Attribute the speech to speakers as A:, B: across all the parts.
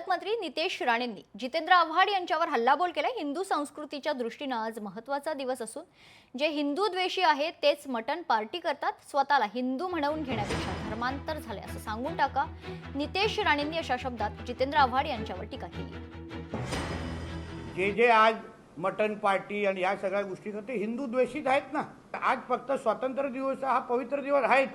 A: पालकमंत्री नितेश राणेंनी जितेंद्र आव्हाड यांच्यावर हल्लाबोल केलाय। हिंदू संस्कृतीच्या दृष्टीने आज महत्त्वाचा दिवस असून जे हिंदू द्वेषी आहेत तेच मटन पार्टी करतात, स्वतःला हिंदू म्हणवून घेण्यापेक्षा धर्मांतर झाले असं सांगून टाका। नितेश राणेंनी अशा शब्दात जितेंद्र आव्हाड यांच्यावर टीका केली।
B: जे आज मटन पार्टी आणि या सगळ्या गोष्टी करते हिंदू द्वेषित आहेत ना। आज फक्त स्वातंत्र्य दिवस हा पवित्र दिवस आहे,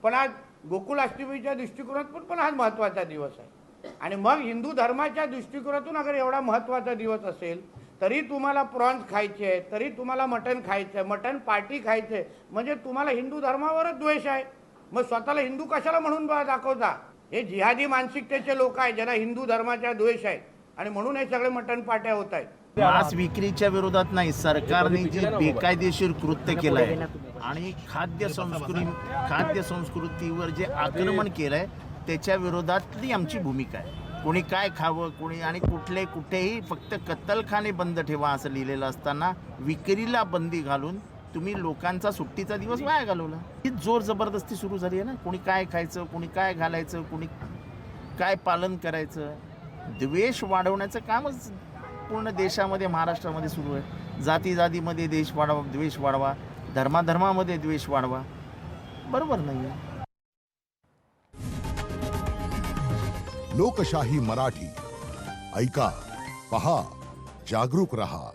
B: पण आज गोकुलाष्टमीच्या दृष्टिकोनातून पण हा महत्त्वाचा दिवस आहे। आणि मग हिंदू धर्माच्या दृष्टिकोनातून अगर एवढा महत्त्वाचा दिवस असेल तरी तुम्हाला प्रॉन्स खायचे आहे, तरी तुम्हाला मटन खायचं आहे, मटन पार्टी खायचं आहे, म्हणजे तुम्हाला हिंदू धर्मावरच द्वेष आहे। मग स्वतःला हिंदू कशाला म्हणून दाखवता? हे जिहादी मानसिकतेचे लोक आहेत ज्यांना हिंदू धर्माचा द्वेष आहे आणि म्हणून हे सगळे मटन पार्ट्या होत आहेत।
C: मांस विक्रीच्या विरोधात नाही, सरकारने जे बेकायदेशीर कृत्य केलं आहे आणि खाद्य संस्कृतीवर जे आक्रमण केलंय त्याच्या विरोधातली आमची भूमिका आहे। कोणी काय खावं, कोणी आणि कुठेही फक्त कत्तलखाने बंद ठेवा असं लिहिलेलं असताना विक्रीला बंदी घालून तुम्ही लोकांचा सुट्टीचा दिवस वाया घालवला। ही जोर जबरदस्ती सुरू झाली आहे ना। कोणी काय खायचं, कोणी काय घालायचं, कोणी काय पालन करायचं, द्वेष वाढवण्याचं कामच पूर्ण देशामध्ये महाराष्ट्रामध्ये सुरू आहे। जातीमध्ये द्वेष वाढवा, धर्मामध्ये द्वेष वाढवा, बरोबर नाही।
D: लोकशाही मराठी ऐका, पहा, जागरूक रहा।